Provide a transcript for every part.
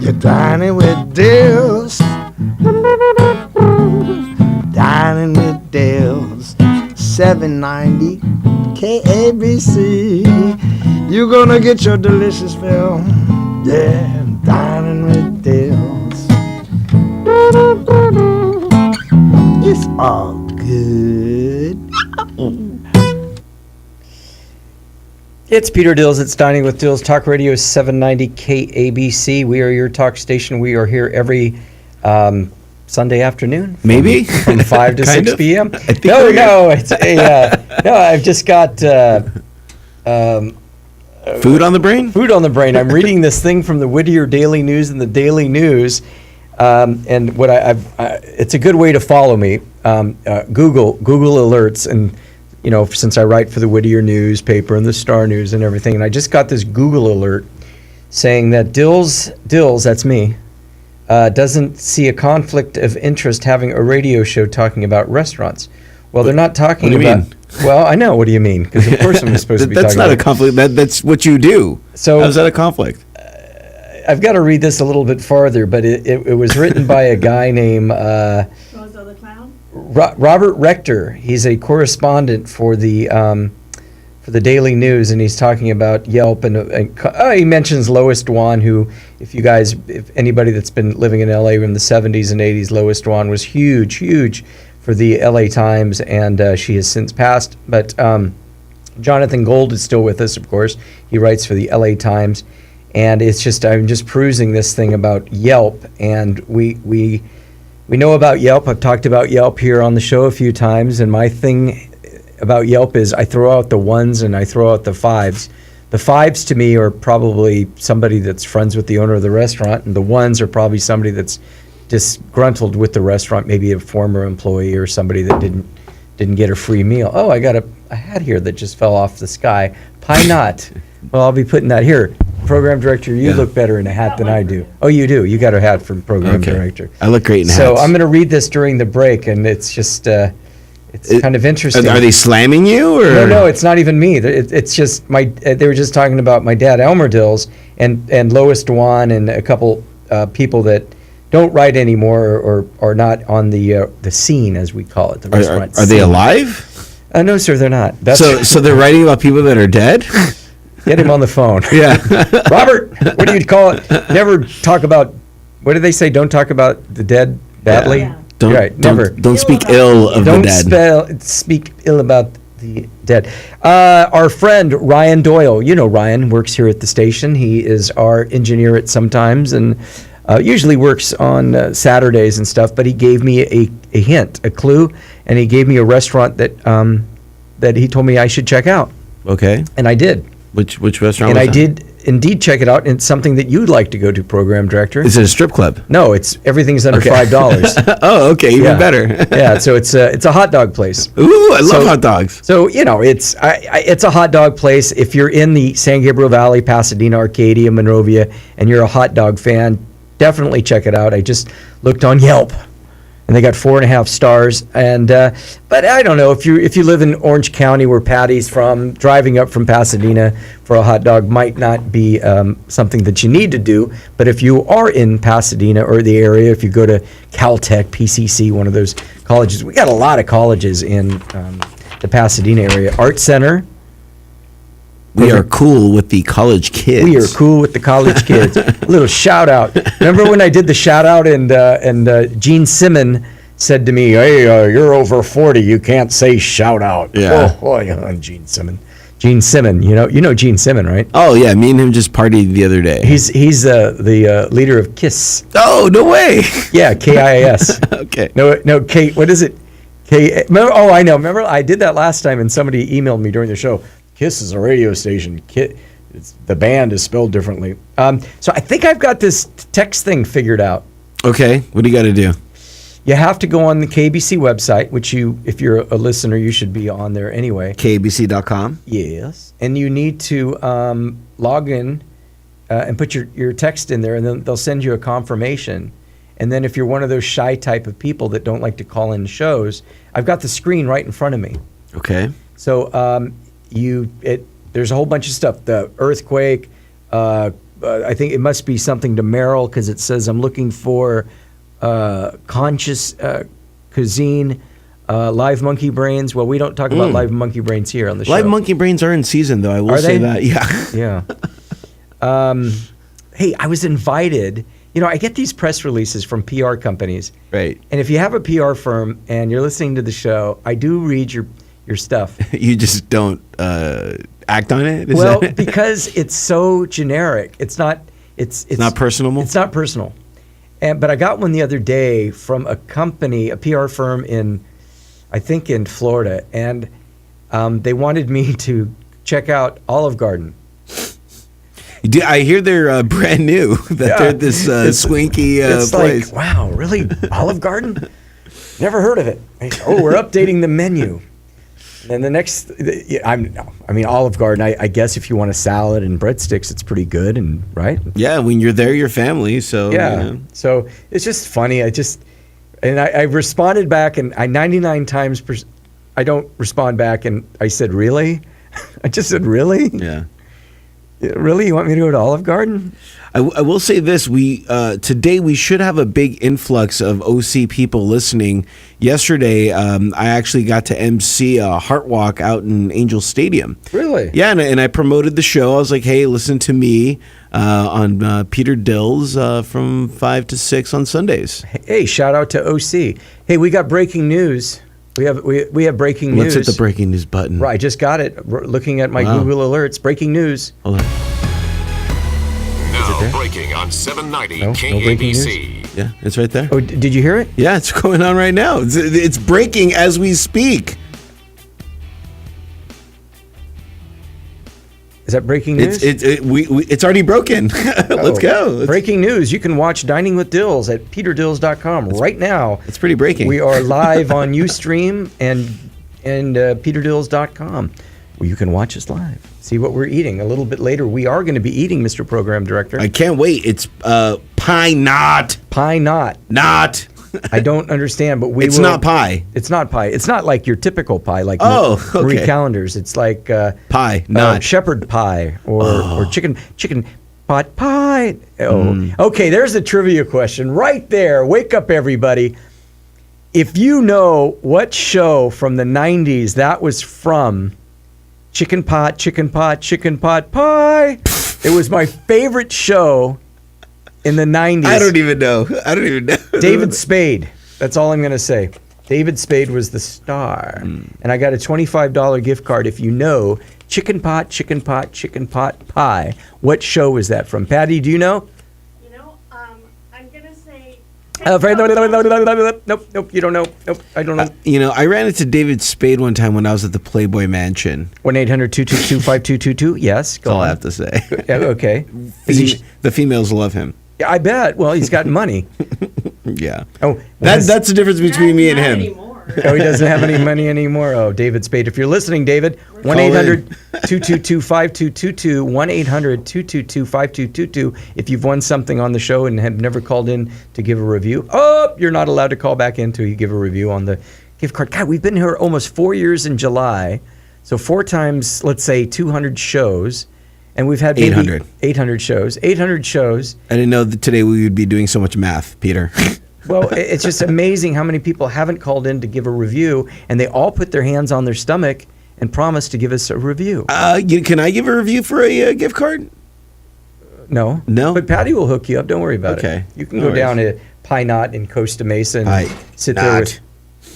You're dining with Dills. Dining with Dills. 790 KABC. You're gonna get your delicious fill. Yeah, dining with Dills. It's all good. It's Peter Dills. It's Dining with Dills. Talk Radio 790 KABC. We are your talk station. We are here every Sunday afternoon. Maybe from 5 to 6 p.m. I think No. It's no. I've just got food on the brain. Food on the brain. I'm reading this thing from the Whittier Daily News and the Daily News, and what it's a good way to follow me. Google alerts, and since I write for the Whittier newspaper and the Star News and everything, and I just got this Google alert saying that Dills, that's me, doesn't see a conflict of interest having a radio show talking about restaurants. Well, they're not talking what do you about. Mean? Well, I know. What do you mean? Because of course I'm supposed to be That's talking not about a conflict. That's what you do. So how's that a conflict? I've got to read this a little bit farther, but it was written by a guy named Robert Rector. He's a correspondent for the Daily News, and he's talking about Yelp, and he mentions Lois Dwan, who, if anybody that's been living in LA in the 70s and 80s, Lois Dwan was huge for the LA Times, and she has since passed. But Jonathan Gold is still with us, of course. He writes for the LA Times, and I'm just perusing this thing about Yelp, and we know about Yelp. I've talked about Yelp here on the show a few times, and my thing about Yelp is I throw out the ones and I throw out the fives. The fives to me are probably somebody that's friends with the owner of the restaurant, and the ones are probably somebody that's disgruntled with the restaurant, maybe a former employee or somebody that didn't get a free meal. Oh, I got a hat here that just fell off the sky. Pie not. Well, I'll be putting that here. Program director, you look better in a hat than I do. Oh, you do. You got a hat from program director. I look great in hats. So I'm going to read this during the break, and it's just kind of interesting. Are they slamming you? Or? No, it's not even me. It's just they were just talking about my dad, Elmer Dills, and Lois Dwan, and a couple people that don't write anymore or are not on the scene, as we call it, the restaurant Are they alive? No, sir, they're not. So they're writing about people that are dead? Get him on the phone. Yeah. Robert, what do you call it? Never talk about, what do they say? Don't talk about the dead badly? Yeah. Don't speak ill of the dead. Don't speak ill about the dead. Our friend Ryan Doyle, Ryan works here at the station. He is our engineer at sometimes, and usually works on Saturdays and stuff, but he gave me a hint, a clue, and he gave me a restaurant that he told me I should check out. Okay. And I did. Which restaurant and was I that? did indeed check it out, and it's something that you'd like to go to, program director. Is it a strip club? No, everything's under $5. Oh, okay, even better. Yeah, so it's a hot dog place. Ooh, I love hot dogs. So it's a hot dog place. If you're in the San Gabriel Valley, Pasadena, Arcadia, Monrovia, and you're a hot dog fan, definitely check it out. I just looked on Yelp, and they got 4.5 stars. And but I don't know, if you live in Orange County, where Patty's from, driving up from Pasadena for a hot dog might not be something that you need to do. But if you are in Pasadena or the area, if you go to Caltech, PCC, one of those colleges, we got a lot of colleges in the Pasadena area. Art Center. We are cool with the college kids. We are cool with the college kids. A little shout out. Remember when I did the shout out, and Gene Simmon said to me, "Hey, you're over 40. You can't say shout out." Yeah. Gene Simmon. Gene Simmon. You know Gene Simmon, right? Oh yeah, me and him just partied the other day. He's the leader of KISS. Oh, no way. Yeah, KISS. Okay. No, Kate. What is it? Oh, I know. Remember, I did that last time, and somebody emailed me during the show. KISS is a radio station. The band is spelled differently. So I think I've got this text thing figured out. Okay, what do you got to do? You have to go on the KABC website, which if you're a listener, you should be on there anyway. KABC.com? Yes. And you need to log in and put your text in there, and then they'll send you a confirmation. And then if you're one of those shy type of people that don't like to call in shows, I've got the screen right in front of me. Okay. So there's a whole bunch of stuff. The earthquake, I think it must be something to Merrill because it says I'm looking for conscious cuisine, live monkey brains. Well, we don't talk about live monkey brains here on the show. Live monkey brains are in season, though. I will say that. Yeah. Yeah. Hey, I was invited. You know, I get these press releases from PR companies. Right. And if you have a PR firm and you're listening to the show, I do read your stuff. You just don't act on it? Is Well, that because it's so generic. It's not personal? It's not personal. But I got one the other day from a company, a PR firm I think in Florida, and they wanted me to check out Olive Garden. I hear they're brand new. They're this swanky It's place. like, wow, really? Olive Garden? Never heard of it. We're updating the menu. And the next, Olive Garden, I guess if you want a salad and breadsticks, it's pretty good, and right? Yeah, when you're there, your family. So yeah. So it's just funny. I responded back, and 99 times I don't respond back, and I said, really? I just said, really? Yeah. Really? You want me to go to Olive Garden? I will say this: today we should have a big influx of OC people listening. Yesterday, I actually got to MC a Heart Walk out in Angel Stadium. Really? Yeah, and I promoted the show. I was like, "Hey, listen to me on Peter Dills from 5 to 6 on Sundays." Hey, shout out to OC. Hey, we got breaking news. We have breaking news. Let's hit the breaking news button. Right, I just got it. Looking at my Google alerts, breaking news. Hold on. Now breaking on 790 No breaking KABC. Yeah, it's right there. Oh, did you hear it? Yeah, it's going on right now. It's breaking as we speak. Is that breaking news? It's already broken. Let's go. Breaking news. You can watch Dining with Dills at peterdills.com right now. It's pretty breaking. We are live on Ustream and peterdills.com, where you can watch us live. See what we're eating. A little bit later, we are going to be eating, Mr. Program Director. I can't wait. It's pie not. Pie not. Not. I don't understand, but It's not pie. It's not pie. It's not like your typical pie, like Marie okay. Callender's. It's like Pie, not. shepherd pie or chicken pot pie. Okay. There's a trivia question right there. Wake up, everybody! If you know what show from the '90s that was from, chicken pot pie. It was my favorite show in the '90s. I don't even know. David Spade. That's all I'm going to say. David Spade was the star. And I got a $25 gift card if you know chicken pot pie. What show was that from? Patty, do you know? I'm going to say... Nope, you don't know. Nope, I don't know. I ran into David Spade one time when I was at the Playboy Mansion. 1-800-222-5222. Yes, That's all I have to say. Okay. The females love him. Yeah, I bet. Well, he's got money. Yeah. Oh, That's the difference between me and him. Anymore. Oh, he doesn't have any money anymore. Oh, David Spade. If you're listening, David, 1-800-222-5222, 1-800-222-5222. If you've won something on the show and have never called in to give a review, you're not allowed to call back in until you give a review on the gift card. God, we've been here almost 4 years in July. So 4 times, let's say, 200 shows. And we've had 800 shows. 800 shows. I didn't know that today we would be doing so much math, Peter. Well, it's just amazing how many people haven't called in to give a review, and they all put their hands on their stomach and promise to give us a review. Can I give a review for a gift card? No. No? But Patty will hook you up. Don't worry about it. Okay. You can go down to Pie Knot in Costa Mesa and sit there Not. with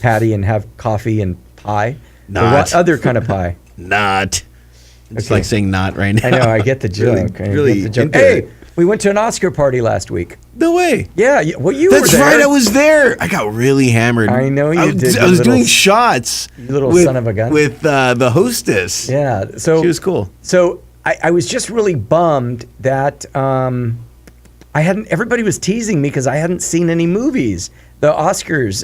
Patty and have coffee and pie. Not. Or what other kind of pie? Not. It's Okay. like saying not right now. I know. I get the joke. Really I get the joke. into Hey, it. we went to an Oscar party last week. No way. Yeah. Well, you That's were there. right. I was there. I got really hammered. I know you did, you I was little doing shots. you little son of a gun. With the hostess. Yeah. So She was cool. So I was just really bummed that I hadn't. Everybody was teasing me because I hadn't seen any movies. The Oscars,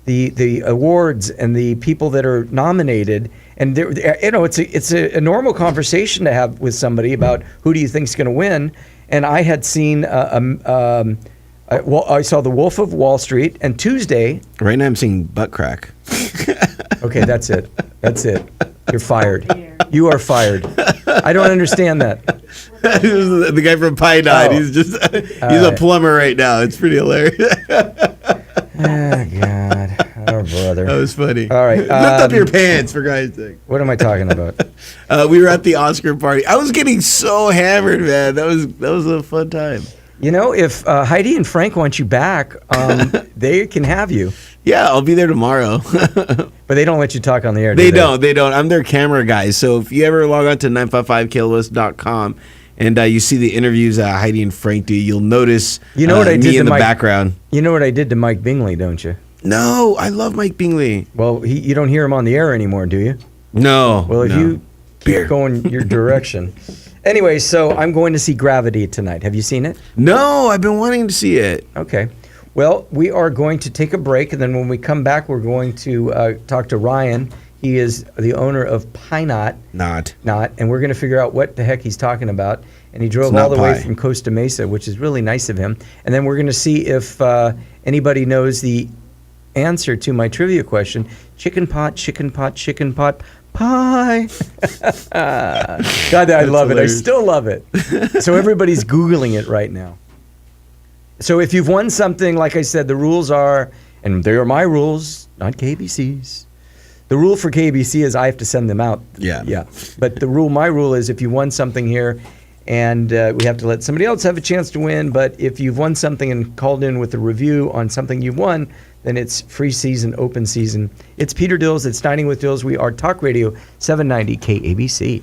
the awards, and the people that are nominated, and it's a normal conversation to have with somebody about who do you think's going to win. And I had seen I saw The Wolf of Wall Street, and Tuesday. Right now I'm seeing butt crack. Okay, that's it. That's it. You're fired. You are fired. I don't understand that. The guy from Pine Knot. Oh. He's a plumber right now. It's pretty hilarious. Oh, God. Oh, brother. That was funny. All right. Lift up your pants, for God's sake. What am I talking about? We were at the Oscar party. I was getting so hammered, man. That was a fun time. You know, if Heidi and Frank want you back, they can have you. Yeah, I'll be there tomorrow. But they don't let you talk on the air, They don't. I'm their camera guy. So if you ever log on to 955klowist.com and you see the interviews Heidi and Frank do, you'll notice You know what I did me to in the Mike- background. You know what I did to Mike Bingley, don't you? No, I love Mike Bingley. Well, you don't hear him on the air anymore, do you? No. Well, if no. you keep going your direction. Anyway, so I'm going to see Gravity tonight. Have you seen it? No, I've been wanting to see it. Okay. Well, we are going to take a break, and then when we come back, we're going to talk to Ryan. He is the owner of Pine Knot, and we're going to figure out what the heck he's talking about. And he drove all the way from Costa Mesa, which is really nice of him. And then we're going to see if anybody knows the answer to my trivia question: chicken pot, pie. God, I love it. I still love it. So everybody's Googling it right now. So if you've won something, like I said, the rules are, and they are my rules, not KBC's. The rule for KBC is I have to send them out. Yeah. But my rule is if you won something here, and we have to let somebody else have a chance to win, but if you've won something and called in with a review on something you've won, then it's free season, open season. It's Peter Dills. It's Dining with Dills. We are Talk Radio 790 KABC.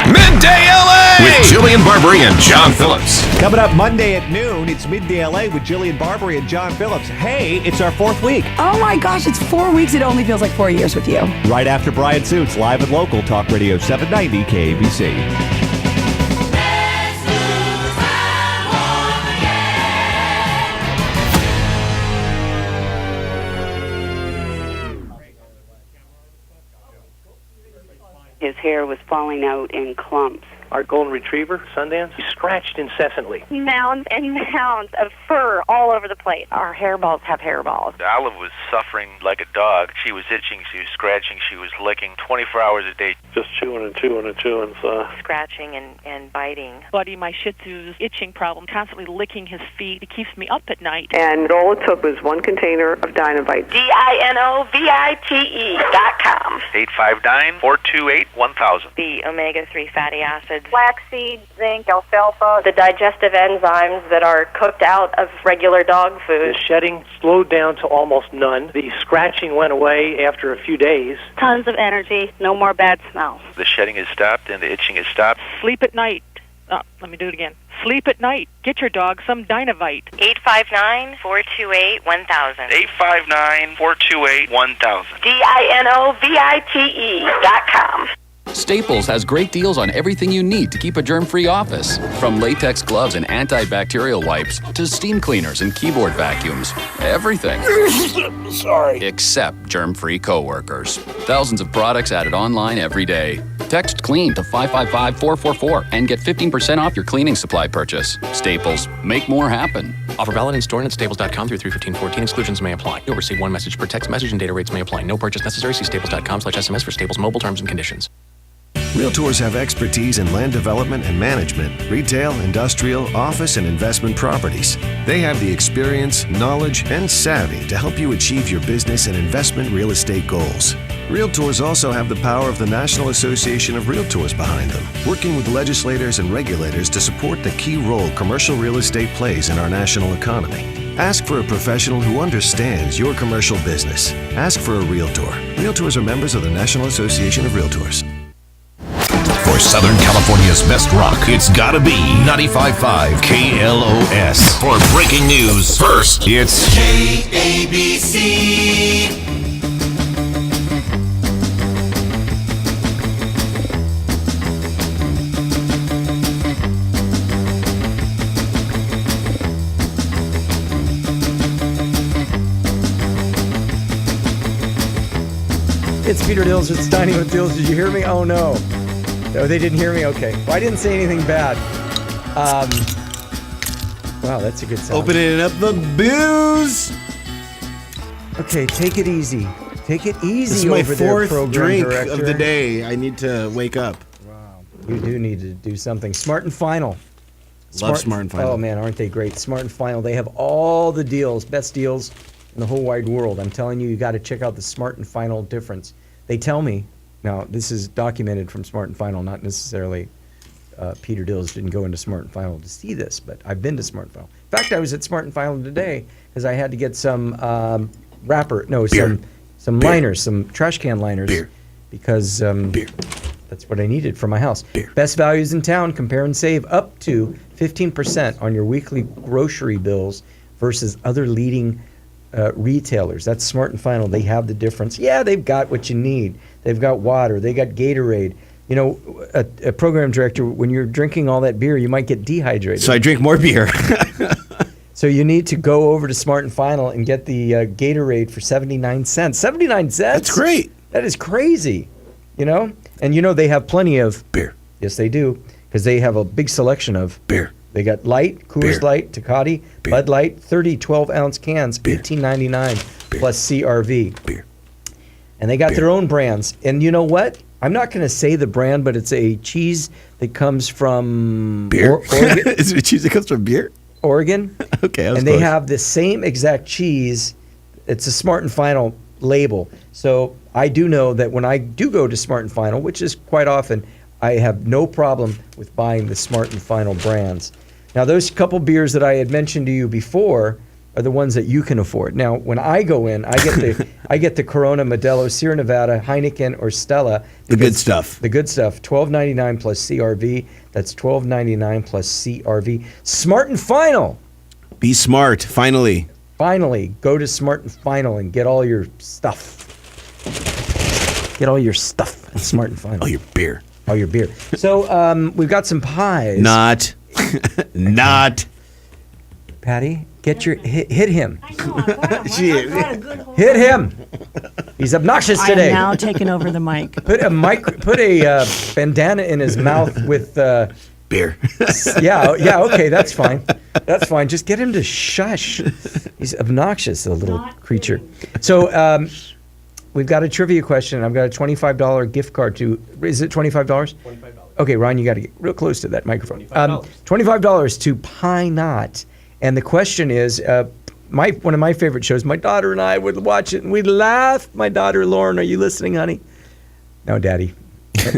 Midday LA with Jillian Barbary and John Phillips. Coming up Monday at noon, it's Midday LA with Jillian Barbary and John Phillips. Hey, it's our 4th week. Oh my gosh, it's 4 weeks. It only feels like 4 years with you. Right after Brian Suits, live and local, Talk Radio 790 KABC. His hair was falling out in clumps. Our golden retriever, Sundance, he scratched incessantly. Mounds and mounds of fur all over the place. Our hairballs have hairballs. Olive was suffering like a dog. She was itching, she was scratching, she was licking 24 hours a day. Just chewing and chewing and chewing. So. Scratching and biting. Buddy, my Shih Tzu's itching problem, constantly licking his feet. It keeps me up at night. And all it took was one container of Dinovite. DINOVITE.com. 859-428-1000. The omega-3 fatty acids. Flaxseed, zinc, alfalfa. The digestive enzymes that are cooked out of regular dog food. The shedding slowed down to almost none. The scratching went away after a few days. Tons of energy. No more bad smells. The shedding has stopped and the itching has stopped. Sleep at night. Let me do it again. Sleep at night. Get your dog some Dinovite. 859-428-1000. 859-428-1000. DINOVITE.com. Staples has great deals on everything you need to keep a germ-free office. From latex gloves and antibacterial wipes to steam cleaners and keyboard vacuums. Everything. Sorry. Except germ-free coworkers. Thousands of products added online every day. Text CLEAN to 555-444 and get 15% off your cleaning supply purchase. Staples. Make more happen. Offer valid in store and at staples.com through 3/15/14. Exclusions may apply. You'll receive one message per text message and data rates may apply. No purchase necessary. See staples.com/SMS for Staples mobile terms and conditions. Realtors have expertise in land development and management, retail, industrial, office, and investment properties. They have the experience, knowledge, and savvy to help you achieve your business and investment real estate goals. Realtors also have the power of the National Association of Realtors behind them, working with legislators and regulators to support the key role commercial real estate plays in our national economy. Ask for a professional who understands your commercial business. Ask for a Realtor. Realtors are members of the National Association of Realtors. For Southern California's best rock, it's gotta be 95.5 KLOS. For breaking news, first, it's KABC. It's Peter Dills. It's Dining with Dills. Did you hear me? Oh, no. No, they didn't hear me? Okay. Well, I didn't say anything bad. Wow, that's a good sound. Opening up the booze. Okay, take it easy. Take it easy This is my over there, fourth program drink director. of the day. I need to wake up. You do need to do something. Smart and Final. Love Smart and Final. Oh, man, aren't they great? Smart and Final. They have all the deals, best deals in the whole wide world. I'm telling you, you got to check out the Smart and Final difference. They tell me, now this is documented from Smart and Final, not necessarily Peter Dills didn't go into Smart and Final to see this, but I've been to Smart and Final. In fact, I was at Smart and Final today because I had to get some some liners, some trash can liners. Beer. Because Beer. That's what I needed for my house. Beer. Best values in town. Compare and save up to 15% on your weekly grocery bills versus other leading retailers. That's Smart and Final. They have the difference. Yeah, they've got what you need. They've got water. They got Gatorade. You know, a program director, when you're drinking all that beer, you might get dehydrated. So I drink more beer. So you need to go over to Smart and Final and get the Gatorade for 79 cents. 79 cents? That's great. That is crazy, you know? And you know they have plenty of beer. Yes, they do, because they have a big selection of beer. They got Light, Coors Light, Tecate, Bud Light, 30 12-ounce cans, $18.99 plus CRV. Beer. And they got their own brands. And you know what? I'm not going to say the brand, but it's a cheese that comes from beer. Oregon. Is it a cheese that comes from beer? Oregon. Okay, and they have the same exact cheese. It's a Smart and Final label. So I do know that when I do go to Smart and Final, which is quite often, I have no problem with buying the Smart and Final brands. Now, those couple beers that I had mentioned to you before are the ones that you can afford. Now, when I go in, I get the Corona, Modelo, Sierra Nevada, Heineken, or Stella. The good stuff. The good stuff. $12.99 plus CRV. That's $12.99 plus CRV. Smart and Final. Be smart. Finally. Finally, go to Smart and Final and get all your stuff. Get all your stuff at Smart and Final. All your beer. All your beer. So we've got some pies. Not. Patty, get your hit him. Shit. Hit him. He's obnoxious I today. am now taking over the mic. Put a bandana in his mouth with beer. Yeah, okay, that's fine. That's fine. Just get him to shush. He's obnoxious, the little creature. So we've got a trivia question. I've got a $25 gift card to. Is it $25? $25. Okay, Ron, you got to get real close to that microphone. $25 to Pie Knot. And the question is, one of my favorite shows, my daughter and I would watch it and we'd laugh. My daughter, Lauren, are you listening, honey? No, Daddy.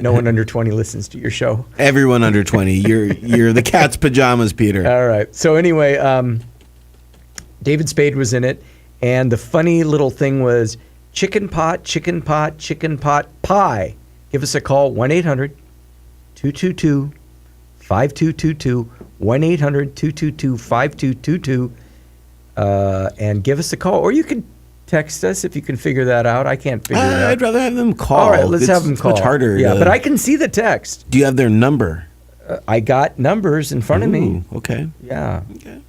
No one under 20 listens to your show. Everyone under 20. You're the cat's pajamas, Peter. All right. So anyway, David Spade was in it. And the funny little thing was chicken pot, pie. Give us a call, 1-800-222-5222. 1-800-222-5222, and give us a call. Or you can text us if you can figure that out. I can't figure it out. I'd rather have them call. All right, let's have them call. It's much harder. Yeah, but I can see the text. Do you have their number? I got numbers in front of me. Okay. Yeah. Okay.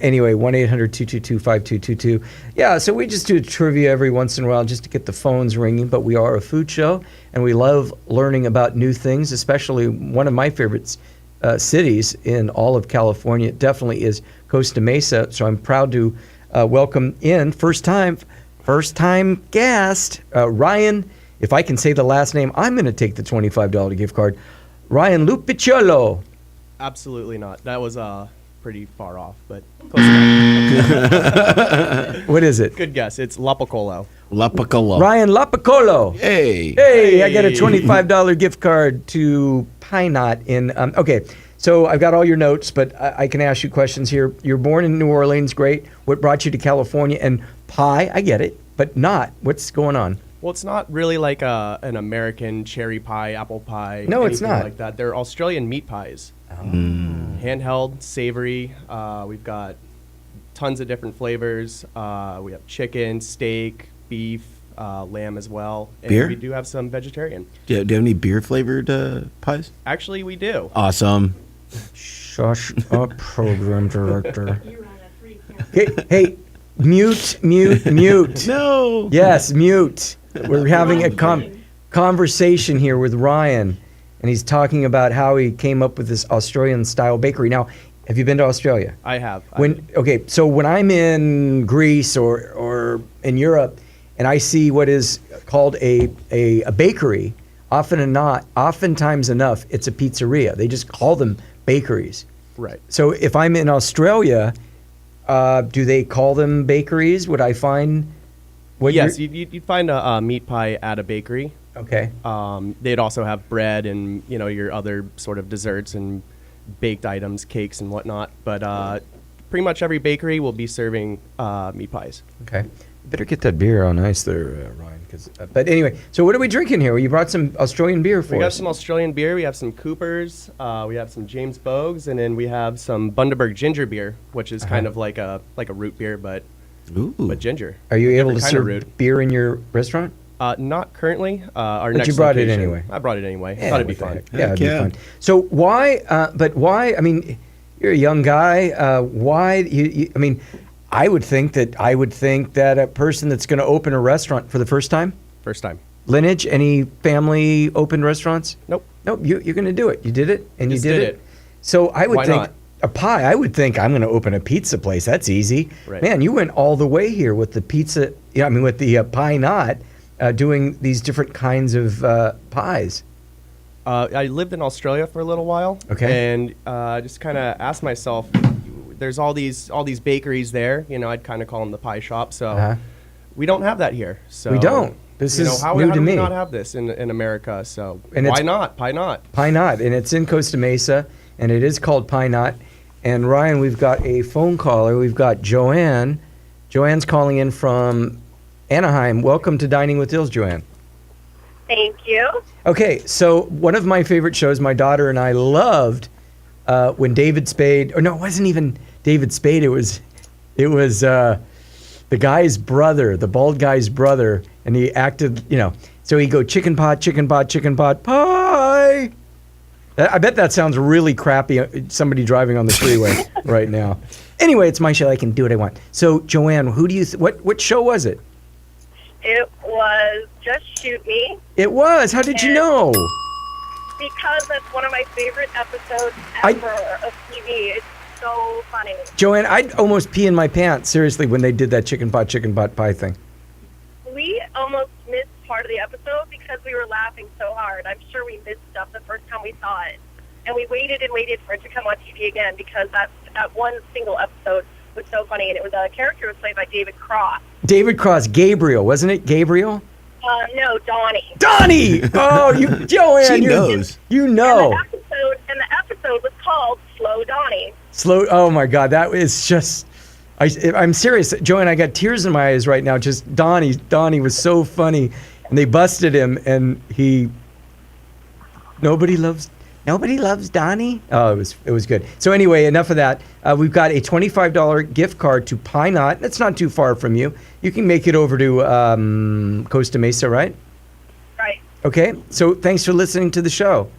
Anyway, 1-800-222-5222. Yeah, so we just do trivia every once in a while just to get the phones ringing, but we are a food show, and we love learning about new things, especially one of my favorites cities in all of California definitely is Costa Mesa. So I'm proud to welcome in first time guest Ryan. If I can say the last name, I'm going to take the $25 gift card. Ryan Lupicciolo. Absolutely not. That was pretty far off, but close enough. What is it? Good guess. It's Lapicolo. Ryan Lapicolo. Hey, I got a $25 gift card to Pie Knot in. Okay, so I've got all your notes, but I can ask you questions here. You're born in New Orleans, great. What brought you to California? And pie, I get it, but not. What's going on? Well, it's not really like an American cherry pie, apple pie. No, it's not. Like that. They're Australian meat pies. Handheld, savory. We've got tons of different flavors. We have chicken, steak, beef, lamb as well. And beer? We do have some vegetarian. Do you have any beer-flavored pies? Actually, we do. Awesome. Shush up, program director. Hey, mute. No. Yes, mute. We're having a conversation here with Ryan, and he's talking about how he came up with this Australian-style bakery. Now, have you been to Australia? I have. Okay, so when I'm in Greece or in Europe, and I see what is called a bakery, oftentimes enough, it's a pizzeria. They just call them bakeries. Right. So if I'm in Australia, do they call them bakeries? Would I find Yes, you'd find a meat pie at a bakery. Okay. They'd also have bread and your other sort of desserts and baked items, cakes and whatnot. But pretty much every bakery will be serving meat pies. Okay. You better get that beer on ice there, Ryan. But anyway, so what are we drinking here? You brought some Australian beer for us. We got some Australian beer. We have some Coopers. We have some James Bogues, and then we have some Bundaberg ginger beer, which is kind of like a root beer, but ginger. Are you able to Different kind of serve root. beer in your restaurant? Not currently. But you brought it anyway. I brought it anyway. Yeah, Thought it'd be what the fun. heck. Yeah, it'd be fun. So why? But why? I mean, you're a young guy. Why? I mean, I would think that a person that's going to open a restaurant for the first time. First time. Lineage? Any family opened restaurants? Nope. Nope. You're going to do it. You did it, and you Just did did it. it. So I would Why think not? a pie. I would think I'm going to open a pizza place. That's easy. Right. Man, you went all the way here with the pizza. Yeah, I mean with the pie knot, doing these different kinds of pies. I lived in Australia for a little while. Okay. And I just kind of asked myself, there's all these bakeries there. I'd kind of call them the pie shop. So we don't have that here. So We don't. This is how new do to we me. not have this in America? So And why it's- not? Pie not. Pie Knot, and it's in Costa Mesa, and it is called Pie Knot. And Ryan, we've got a phone caller. We've got Joanne. Joanne's calling in from Anaheim. Welcome to Dining with Dills, Joanne. Thank you. Okay, so one of my favorite shows, my daughter and I loved when David Spade, or no, it wasn't even David Spade. It was the guy's brother, the bald guy's brother, and he acted, so he'd go chicken pot, pie. I bet that sounds really crappy, somebody driving on the freeway right now. Anyway, it's my show. I can do what I want. So, Joanne, who do you, what show was it? It was Just Shoot Me. It was. How did you know? Because that's one of my favorite episodes ever of TV. It's so funny. Joanne, I'd almost pee in my pants, seriously, when they did that chicken pot pie thing. We almost missed part of the episode because we were laughing so hard. I'm sure we missed stuff the first time we saw it. And we waited and waited for it to come on TV again because that one single episode was so funny. And it was a character was played by David Cross. David Cross, Gabriel, wasn't it? Gabriel? No, Donnie. Donnie! Oh, Joanne, She knows. You know. And the episode was called Slow Donnie. Oh my God, that is just, I'm serious. Joanne, I got tears in my eyes right now. Just Donnie was so funny. And they busted him and nobody loves Donnie. Oh, it was good. So anyway, enough of that. We've got a $25 gift card to Pie Knot. That's not too far from you. You can make it over to Costa Mesa, right? Right. Okay. So thanks for listening to the show.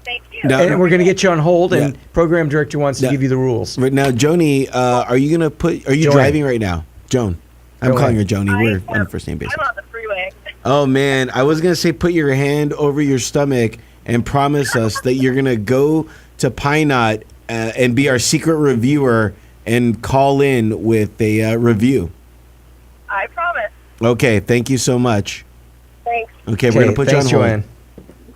Thank you. And we're going to get you on hold, and program director wants to give you the rules. Right now, Joni, are you Joanne. driving right now? Joan. I'm Joanne. calling her Joni. We're on a first name basis. I'm on the freeway. Oh, man. I was going to say put your hand over your stomach and promise us that you're going to go to Pie Knot and be our secret reviewer and call in with a review. I promise. Okay. Thank you so much. Thanks. Okay. We're going to put you on thanks, hold. Joanne.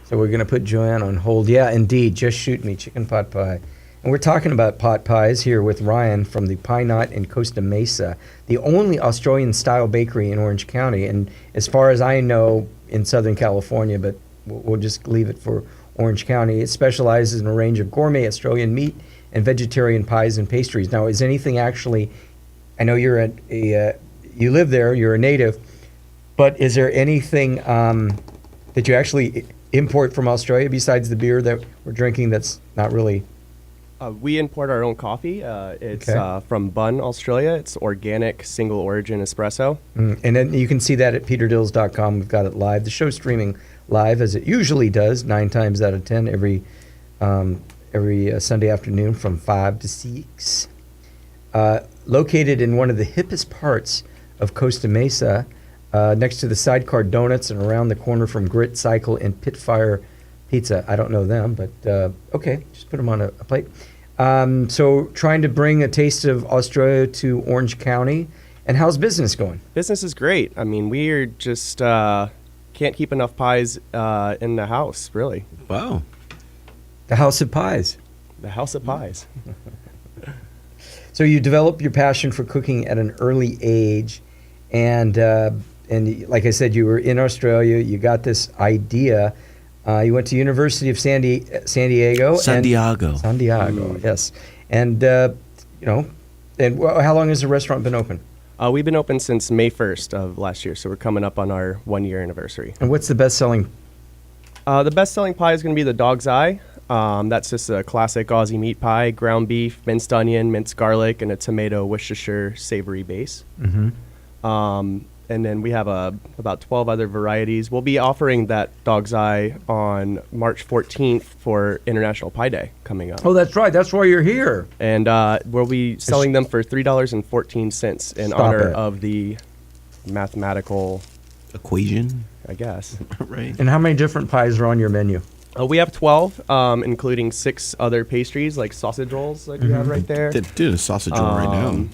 So we're going to put Joanne on hold. Yeah, indeed. Just Shoot Me, chicken pot pie. And we're talking about pot pies here with Ryan from the Pie Knot in Costa Mesa, the only Australian-style bakery in Orange County. And as far as I know, in Southern California, but we'll just leave it for Orange County. It specializes in a range of gourmet Australian meat and vegetarian pies and pastries. Now, is anything actually, I know you're you live there, you're a native, but is there anything that you actually import from Australia besides the beer that we're drinking that's not really? We import our own coffee. It's Okay. from Bunn, Australia. It's organic, single origin espresso. And then you can see that at peterdills.com. We've got it live. The show's streaming live as it usually does, 9 times out of 10 every Sunday afternoon from 5 to 6. Located in one of the hippest parts of Costa Mesa, next to the Sidecar Donuts and around the corner from Grit Cycle and Pitfire Pizza. I don't know them, but okay, just put them on a plate. So trying to bring a taste of Australia to Orange County, And how's business going? Business is great. I mean, we're just can't keep enough pies in the house, really. Wow. The House of Pies. The House of Pies. So you developed your passion for cooking at an early age, and like I said, you were in Australia. You got this idea. You went to University of San Diego. Santiago. Yes. And and how long has the restaurant been open? We've been open since May 1st of last year, so we're coming up on our 1-year anniversary. And what's the best-selling? The best-selling pie is going to be the Dog's Eye. That's just a classic Aussie meat pie, ground beef, minced onion, minced garlic, and a tomato Worcestershire savory base. Mm-hmm. And then we have about 12 other varieties. We'll be offering that Dog's Eye on March 14th for International Pie Day coming up. Oh, that's right. That's why you're here. And we'll be selling them for $3.14 in honor of the mathematical equation, I guess. Right. And how many different pies are on your menu? We have 12, including 6 other pastries like sausage rolls like you have right there. Dude, a sausage roll right now.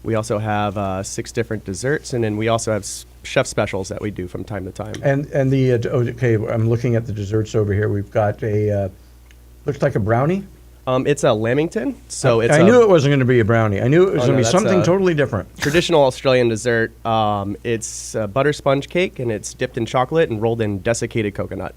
We also have 6 different desserts, and then we also have chef specials that we do from time to time. And okay, I'm looking at the desserts over here. We've got a looks like a brownie. It's a lamington. So I knew it wasn't going to be a brownie. I knew it was going to be something totally different. Traditional Australian dessert. It's a butter sponge cake, and it's dipped in chocolate and rolled in desiccated coconut.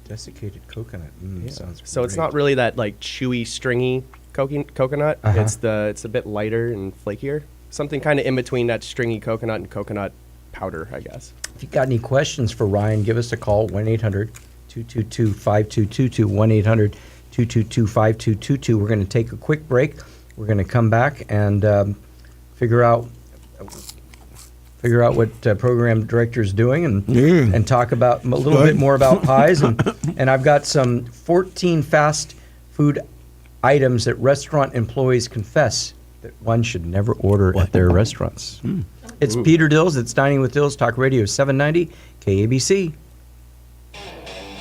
Desiccated coconut. Sounds so great. it's not really that like chewy, stringy coconut. It's a bit lighter and flakier. Something kind of in between that stringy coconut and coconut powder, I guess. If you got any questions for Ryan, give us a call, 1-800-222-5222, 1-800-222-5222. We're going to take a quick break. We're going to come back and figure out what program director is doing and talk about a little bit more about pies. And I've got some 14 fast food items that restaurant employees confess that one should never order at their restaurants. It's Peter Dills. It's Dining with Dills, Talk Radio 790, KABC.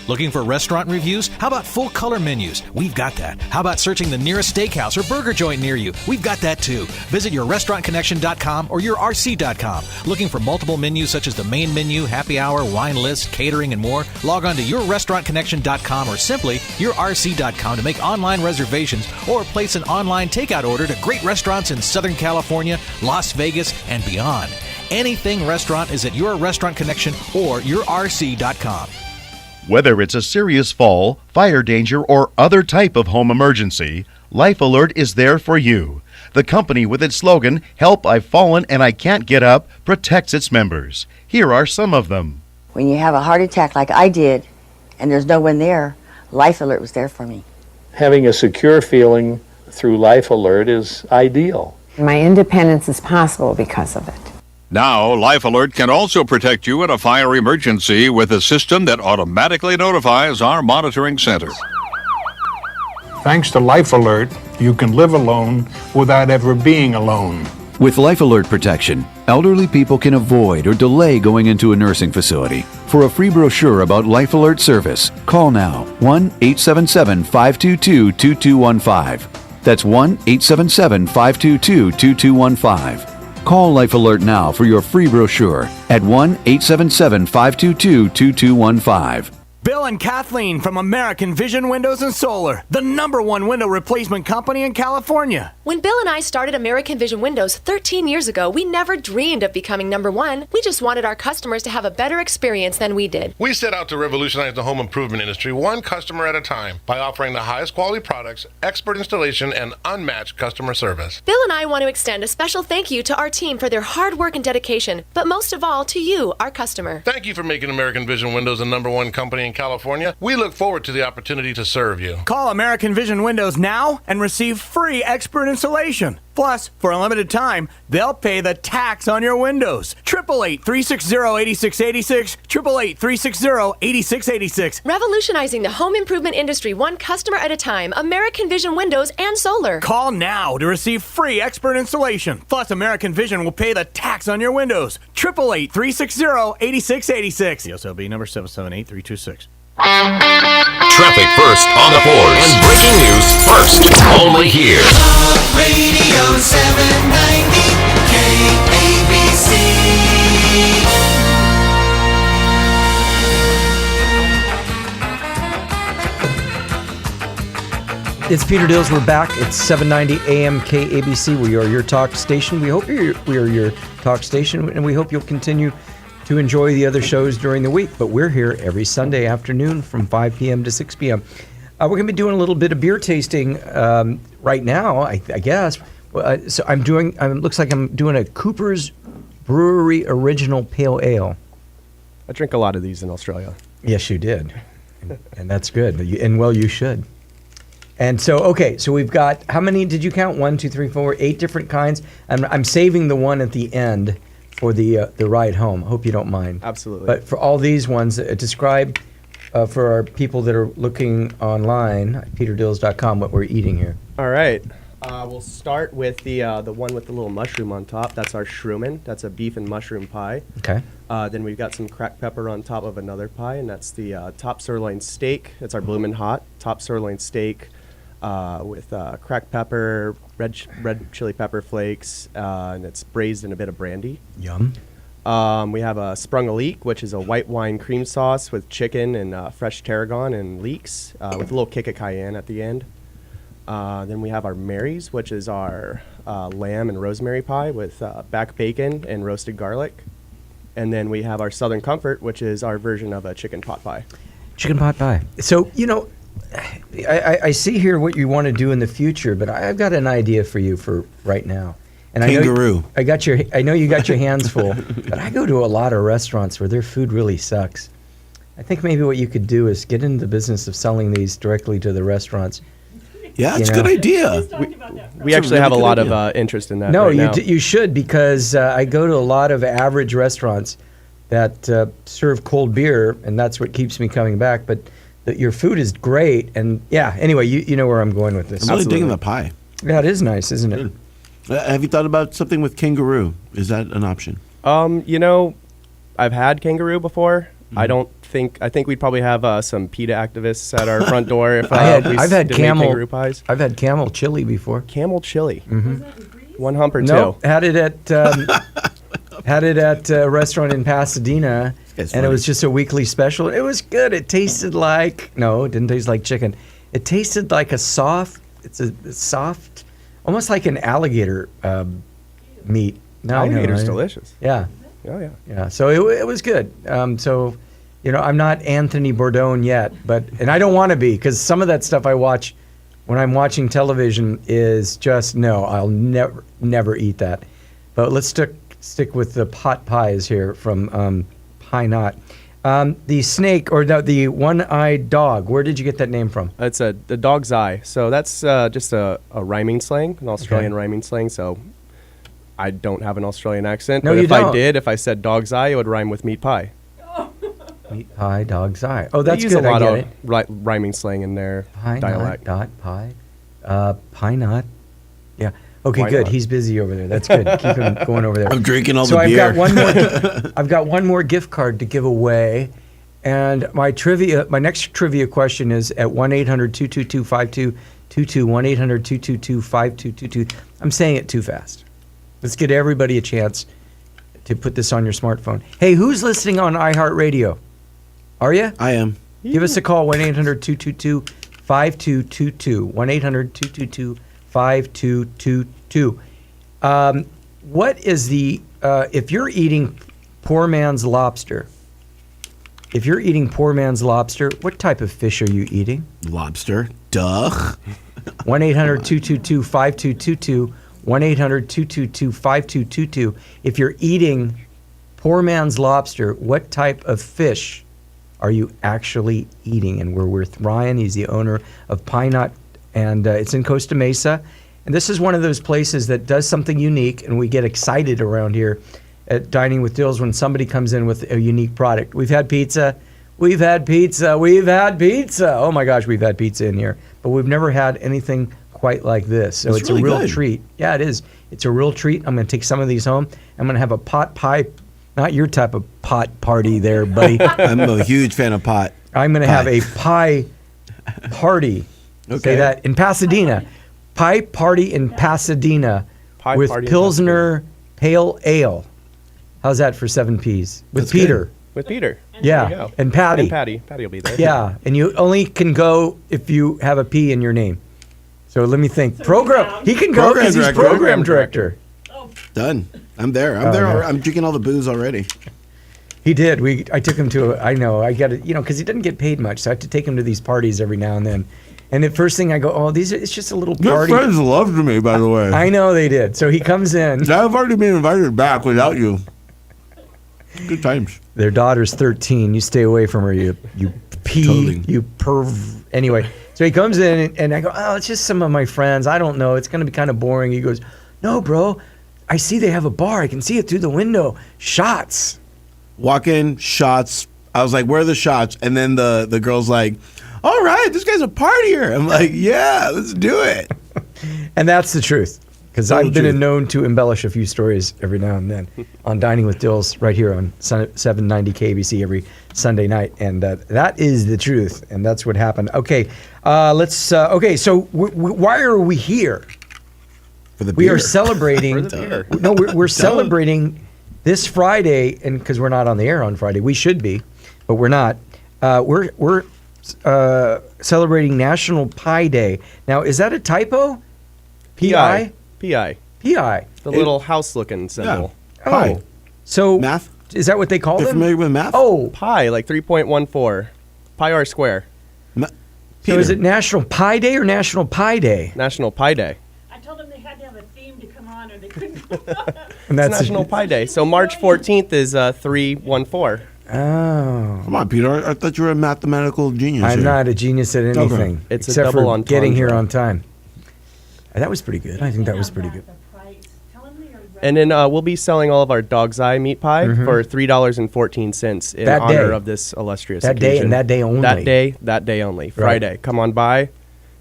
Looking for restaurant reviews? How about full color menus? We've got that. How about searching the nearest steakhouse or burger joint near you? We've got that too. Visit yourrestaurantconnection.com or yourrc.com. Looking for multiple menus such as the main menu, happy hour, wine list, catering, and more? Log on to yourrestaurantconnection.com or simply yourrc.com to make online reservations or place an online takeout order to great restaurants in Southern California, Las Vegas, and beyond. Anything restaurant is at Your Restaurant Connection or yourrc.com. Whether it's a serious fall, fire danger, or other type of home emergency, Life Alert is there for you. The company with its slogan, "Help, I've fallen and I can't get up," protects its members. Here are some of them. When you have a heart attack like I did and there's no one there, Life Alert was there for me. Having a secure feeling through Life Alert is ideal. My independence is possible because of it. Now, Life Alert can also protect you in a fire emergency with a system that automatically notifies our monitoring center. Thanks to Life Alert, you can live alone without ever being alone. With Life Alert protection, elderly people can avoid or delay going into a nursing facility. For a free brochure about Life Alert service, call now 1-877-522-2215. That's 1-877-522-2215. Call Life Alert now for your free brochure at 1-877-522-2215. Bill and Kathleen from American Vision Windows and Solar, the #1 window replacement company in California. When Bill and I started American Vision Windows 13 years ago, we never dreamed of becoming #1. We just wanted our customers to have a better experience than we did. We set out to revolutionize the home improvement industry one customer at a time by offering the highest quality products, expert installation, and unmatched customer service. Bill and I want to extend a special thank you to our team for their hard work and dedication, but most of all to you, our customer. Thank you for making American Vision Windows the #1 company in California. We look forward to the opportunity to serve you. Call American Vision Windows now and receive free expert installation. Plus, for a limited time, they'll pay the tax on your windows. 888-360-8686, 888-360-8686. Revolutionizing the home improvement industry one customer at a time, American Vision Windows and Solar. Call now to receive free expert installation. Plus, American Vision will pay the tax on your windows. 888-360-8686. CSLB number 778326. Traffic first on the fours. And breaking news first. Only here. Radio 790 It's Peter Dills. We're back. It's 790 AM KABC. We are your talk station. We hope we are your talk station, and we hope you'll continue to enjoy the other shows during the week. But we're here every Sunday afternoon from 5 p.m. to 6 p.m. We're going to be doing a little bit of beer tasting right now, I guess. So I'm doing. Looks like I'm doing a Cooper's Brewery Original Pale Ale. I drink a lot of these in Australia. Yes, you did, and that's good. You should. And so we've got, how many did you count? 1, 2, 3, 4, 8 different kinds. I'm saving the one at the end for the ride home. Hope you don't mind. Absolutely. But for all these ones, describe for our people that are looking online at peterdills.com what we're eating here. All right. We'll start with the one with the little mushroom on top. That's our shroomin. That's a beef and mushroom pie. Okay. Then we've got some cracked pepper on top of another pie, and that's the top sirloin steak. It's our bloomin' hot top sirloin steak. With cracked pepper, red chili pepper flakes, and it's braised in a bit of brandy. Yum. We have a sprung a leek, which is a white wine cream sauce with chicken and fresh tarragon and leeks, with a little kick of cayenne at the end. Then we have our Mary's, which is our lamb and rosemary pie with back bacon and roasted garlic. And then we have our Southern Comfort, which is our version of a chicken pot pie. Chicken pot pie. So, I see here what you want to do in the future, but I've got an idea for you for right now. And Kangaroo. I know you got your hands full, but I go to a lot of restaurants where their food really sucks. I think maybe what you could do is get into the business of selling these directly to the restaurants. Yeah, it's a good idea. We actually have a lot of interest in that. No, right now. you should, because I go to a lot of average restaurants that serve cold beer, and that's what keeps me coming back. But your food is great, and anyway, you know where I'm going with this. I'm really digging the pie. Yeah, it is nice, isn't it? Have you thought about something with kangaroo? Is that an option? I've had kangaroo before. Mm-hmm. I think we'd probably have some PETA activists at our front door if I've had did camel kangaroo pies. I've had camel chili before. Camel chili. Mm-hmm. One hump or no, two. had it at a restaurant in Pasadena, and it was just a weekly special. It was good. It tasted like it didn't taste like chicken. It tasted like a soft. It's a soft, almost like an alligator meat. Alligator's delicious. Yeah. Oh yeah. Yeah. So it was good. So, I'm not Anthony Bourdain yet, and I don't want to be, because some of that stuff I watch when I'm watching television is just I'll never eat that. But let's stick with the pot pies here from Pie Knot. The snake, or the one-eyed dog, where did you get that name from? It's the dog's eye. So that's just a rhyming slang, an Australian rhyming slang. So I don't have an Australian accent. No, but you if don't. I did, if I said dog's eye, it would rhyme with meat pie. Meat pie, dog's eye. Oh, that's They use good. a lot I get it. of rhyming slang in their Pie dialect. Knot, pie. Pie Knot. Yeah. Okay, Why good. not? Next Busy over there. That's good. Keep him going over there. I'm drinking all so the beer. I've got one more gift card to give away. And my next trivia question is at 1-800-222-5222, 1-800-222-5222. I'm saying it too fast. Let's get everybody a chance to put this on your smartphone. Hey, who's listening on iHeartRadio? Are you? I am. Give us a call, 1-800-222-5222, 1-800-222-5222. What is if you're eating poor man's lobster, what type of fish are you eating? Lobster. Duh. 1-800-222-5222, 1-800-222-5222. If you're eating poor man's lobster, what type of fish are you actually eating? And we're with Ryan. He's the owner of Pie Knot, and it's in Costa Mesa. And this is one of those places that does something unique, and we get excited around here at Dining with Dills when somebody comes in with a unique product. We've had pizza. Oh my gosh, we've had pizza in here. But we've never had anything quite like this. So it's really a real good. treat. Yeah, it is. It's a real treat. I'm going to take some of these home. I'm going to have a pot pie. Not your type of pot party there, buddy. I'm a huge fan of pot. I'm going to have a pie party. Okay. Say that in Pasadena. Pie party in Pasadena Pie with party in Pilsner Pale Ale. How's that for 7 Ps? With That's Peter. good. With Peter. Yeah, There you go. and Patty. And Patty. Patty will be there. Yeah, and you only can go if you have a P in your name. So let me think. He can go because he's program director. Done. I'm there. I'm Oh, there. yeah. I'm drinking all the booze already. He did. I took him to. I got it. Because he doesn't get paid much, so I have to take him to these parties every now and then. And the first thing I go, oh, it's just a little Your party. friends loved me, by the way. I know they did. So he comes in. I've already been invited back without you. Good times. Their daughter's 13. You stay away from her. You pee. Totally. You perv. Anyway, so he comes in and I go, oh, it's just some of my friends. I don't know. It's going to be kind of boring. He goes, no, bro. I see they have a bar. I can see it through the window. Shots. Walk in, shots. I was like, where are the shots? And then the girl's like, all right, this guy's a partier. I'm like, yeah, let's do it. And that's the truth. Because I've been known to embellish a few stories every now and then on Dining with Dills right here on 790 KABC every Sunday night. And that is the truth. And that's what happened. Okay, so why are we here? For the We beer. are celebrating. For the beer. No, we're celebrating this Friday, and because we're not on the air on Friday, we should be, but we're not. We're celebrating National Pie Day. Now, is that a typo? P.I. P.I. The little house-looking symbol. Oh, Pie. so Math? is that what they call You're them? familiar with math? Oh, Pi, like 3.14. Pi r square. so is it National Pie Day or National Pie Day? National Pi Day. I told them they had to have a theme to come on or they couldn't. And It's National Pi Day. So March 14th is 314. Oh. Come on, Peter. I thought you were a mathematical genius. I'm here. not a genius at anything. It's a except double for entendre. getting here on time. That was pretty good. I think that was pretty good. And then we'll be selling all of our dog's eye meat pie for $3.14 in That honor day. of this illustrious That day occasion. and that day only. That day only. Friday. Come on by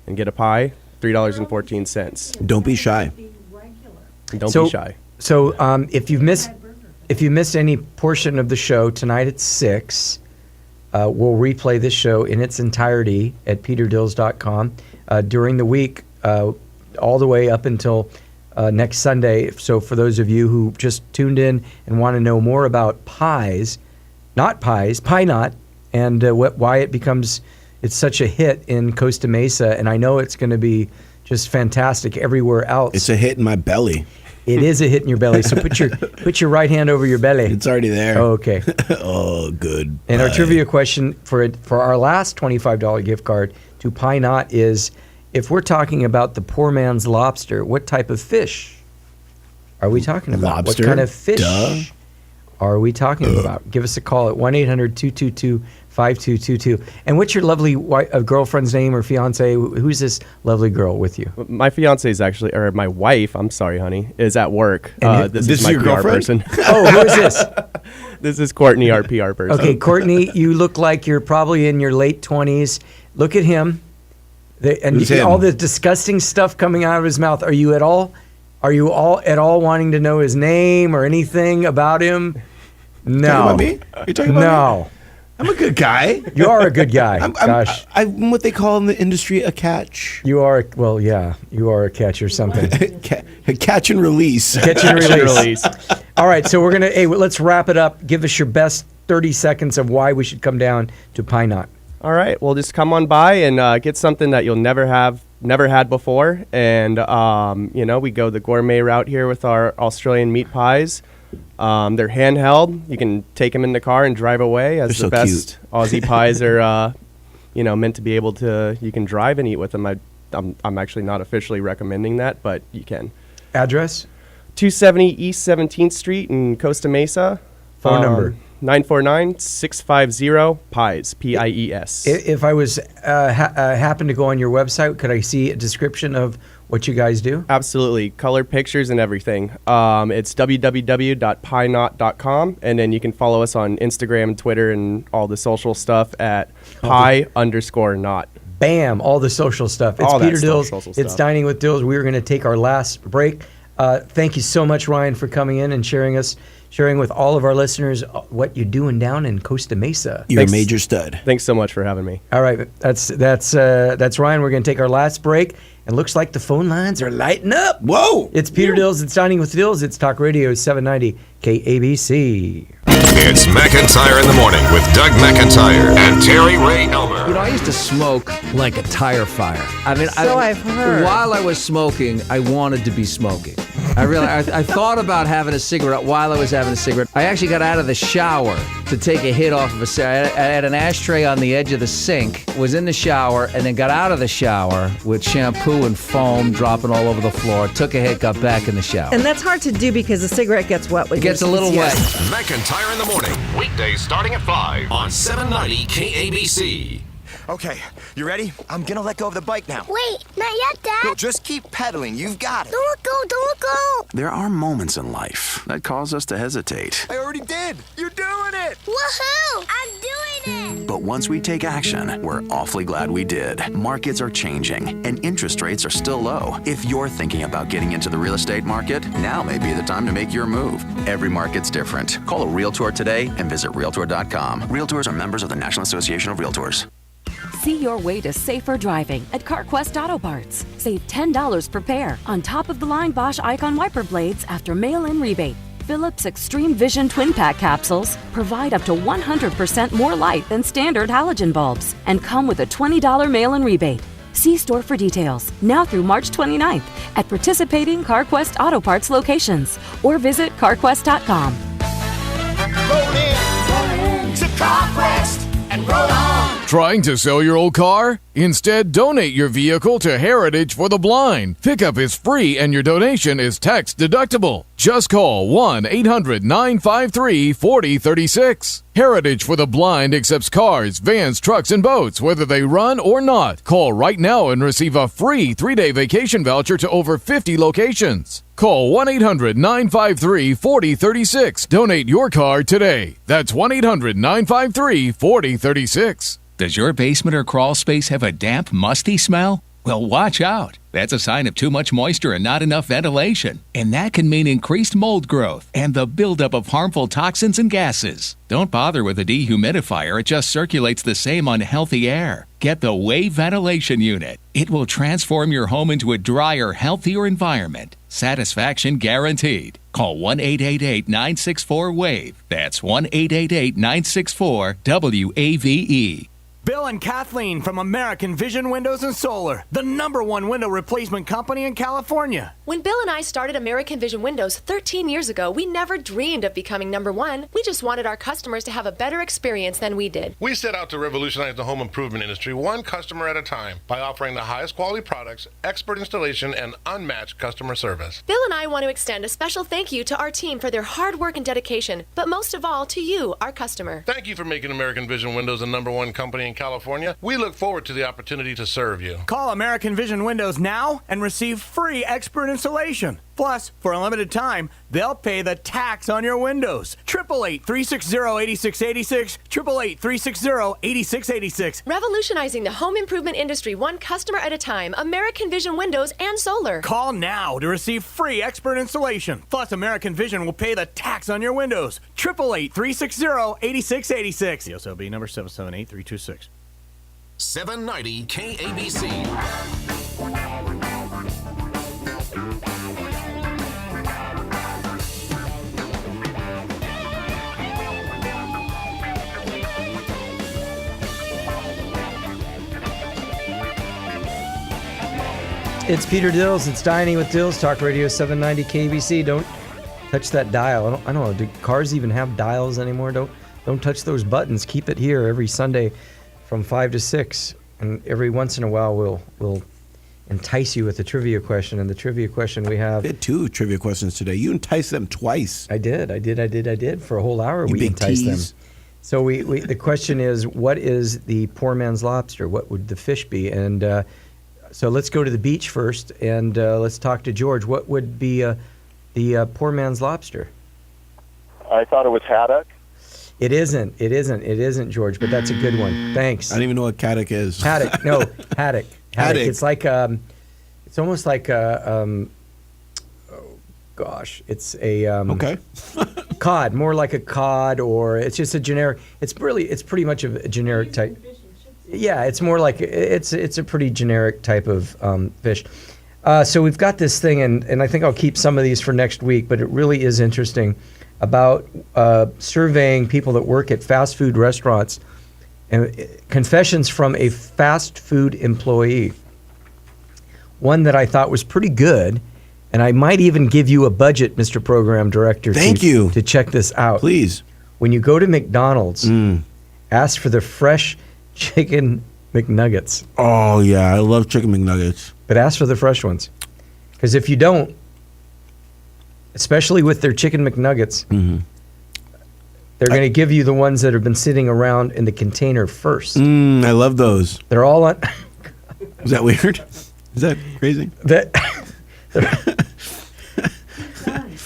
and get a pie, $3.14. Don't be shy. Don't be shy. So if you've missed any portion of the show tonight at 6, we'll replay this show in its entirety at peterdills.com during the week, all the way up until next Sunday. So for those of you who just tuned in and want to know more about pies, not pies, Pie Knot, and why it's such a hit in Costa Mesa, and I know it's going to be just fantastic everywhere else. It's a hit in my belly. It is a hit in your belly. So put your right hand over your belly. It's already there. Oh, okay. Oh, good. And our pie. trivia question for our last $25 gift card to Pie Knot is, if we're talking about the poor man's lobster, what type of fish are we talking about? Lobster? What kind of fish Duh. are we talking about? Give us a call at 1-800-222-5222. And what's your lovely girlfriend's name or fiance? Who's this lovely girl with you? My fiance is actually, or my wife, I'm sorry, honey, is at work. This is my your PR girlfriend? person. Oh, who is this? This is Courtney, our PR person. Okay, Courtney, you look like you're probably in your late 20s. Look at him. And Who's him? all the disgusting stuff coming out of his mouth. Are you at all wanting to know his name or anything about him? No. Talking about me? You talking about me? No. I'm a good guy. You are a good guy. Gosh. I'm what they call in the industry a catch. You are, well, yeah, you are a catch or something. Catch and release. Catch and release. All right, so let's wrap it up. Give us your best 30 seconds of why we should come down to Pie Knot. All right, well, just come on by and get something that you'll never had before. And, we go the gourmet route here with our Australian meat pies. They're handheld. You can take them in the car and drive away, as They're the so best Aussie pies are, meant to be able to, you can drive and eat with them. I'm actually not officially recommending that, but you can. Address? 270 East 17th Street in Costa Mesa. Phone number? 949-650-PIES, P-I-E-S. If I was happen to go on your website, could I see a description of what you guys do? Absolutely. Color pictures and everything. It's www.pieknot.com, and then you can follow us on Instagram, Twitter, and all the social stuff at pie_knot. Bam, all the social stuff. It's All that Peter Dills. social It's stuff. Dining with Dills. We're going to take our last break. Thank you so much, Ryan, for coming in and sharing with all of our listeners what you're doing down in Costa Mesa. You're a major stud. Thanks so much for having me. All right, that's Ryan. We're going to take our last break, And looks like the phone lines are lighting up. Whoa! It's Peter Dills. It's Dining with Dills. It's Talk Radio 790 KABC. It's McIntyre in the Morning with Doug McIntyre and Terry Ray Elmer. You know, I used to smoke like a tire fire. I mean, So I've heard. While I was smoking, I wanted to be smoking. I thought about having a cigarette while I was having a cigarette. I actually got out of the shower to take a hit off of a cigarette. I had an ashtray on the edge of the sink, was in the shower, and then got out of the shower with shampoo and foam dropping all over the floor. Took a hit, got back in the shower. And that's hard to do because the cigarette gets wet. It gets a little wet. McIntyre in the Morning, weekdays starting at 5 on 790 KABC. Okay, you ready? I'm gonna let go of the bike now. Wait, not yet, Dad. No, just keep pedaling. You've got it. Don't let go, don't let go. There are moments in life that cause us to hesitate. I already did. You're doing it. Woohoo! I'm doing it. But once we take action, we're awfully glad we did. Markets are changing, and interest rates are still low. If you're thinking about getting into the real estate market, now may be the time to make your move. Every market's different. Call a Realtor today and visit Realtor.com. Realtors are members of the National Association of Realtors. See your way to safer driving at CarQuest Auto Parts. Save $10 per pair on top-of-the-line Bosch Icon wiper blades after mail-in rebate. Philips Extreme Vision Twin Pack capsules provide up to 100% more light than standard halogen bulbs and come with a $20 mail-in rebate. See store for details now through March 29th at participating CarQuest Auto Parts locations or visit carquest.com. Roll in to CarQuest and roll on. Trying to sell your old car? Instead, donate your vehicle to Heritage for the Blind. Pickup is free and your donation is tax deductible. Just call 1-800-953-4036. Heritage for the Blind accepts cars, vans, trucks, and boats, whether they run or not. Call right now and receive a free 3-day vacation voucher to over 50 locations. Call 1-800-953-4036. Donate your car today. That's 1-800-953-4036. Does your basement or crawl space have a damp, musty smell? Well, watch out. That's a sign of too much moisture and not enough ventilation. And that can mean increased mold growth and the buildup of harmful toxins and gases. Don't bother with a dehumidifier. It just circulates the same unhealthy air. Get the Wave Ventilation Unit. It will transform your home into a drier, healthier environment. Satisfaction guaranteed. Call 1-888-964-WAVE. That's 1-888-964-WAVE. Bill and Kathleen from American Vision Windows and Solar, the #1 window replacement company in California. When Bill and I started American Vision Windows 13 years ago, we never dreamed of becoming #1. We just wanted our customers to have a better experience than we did. We set out to revolutionize the home improvement industry one customer at a time by offering the highest quality products, expert installation, and unmatched customer service. Bill and I want to extend a special thank you to our team for their hard work and dedication, but most of all to you, our customer. Thank you for making American Vision Windows the #1 company in California. We look forward to the opportunity to serve you. Call American Vision Windows now and receive free expert installation. Plus, for a limited time, they'll pay the tax on your windows. 888-360-8686, 888-360-8686. Revolutionizing the home improvement industry one customer at a time, American Vision Windows and Solar. Call now to receive free expert installation. Plus, American Vision will pay the tax on your windows. 888-360-8686. The SOB number 778326. 790 KABC. It's Peter Dills. It's Dining with Dills. Talk Radio 790 KBC. Don't touch that dial. I don't know. Do cars even have dials anymore? Don't touch those buttons. Keep it here every Sunday from 5 to 6. And every once in a while we'll entice you with a trivia question. And the trivia question we have... We had 2 trivia questions today. You enticed them twice. I did. For a whole hour you we enticed them. So we the question is, what is the poor man's lobster? What would the fish be? And... So let's go to the beach first, and let's talk to George. What would be the poor man's lobster? I thought it was haddock. It isn't, George, but that's a good one. Thanks. I don't even know what haddock is. Haddock. Haddock. It's like, it's almost like a, it's a... okay. Cod, more like a cod, or it's just a generic, it's pretty much of a generic type. Yeah, it's more like it's a pretty generic type of fish. So we've got this thing, and I think I'll keep some of these for next week, but it really is interesting about surveying people that work at fast food restaurants and confessions from a fast food employee. One that I thought was pretty good, and I might even give you a budget, Mr. Program Director. Thank you. To check this out. Please. When you go to McDonald's, ask for the fresh chicken McNuggets. Oh, yeah. I love chicken McNuggets. But ask for the fresh ones. Because if you don't, especially with their chicken McNuggets, they're going to give you the ones that have been sitting around in the container first. I love those. They're all on... Is that weird? Is that crazy?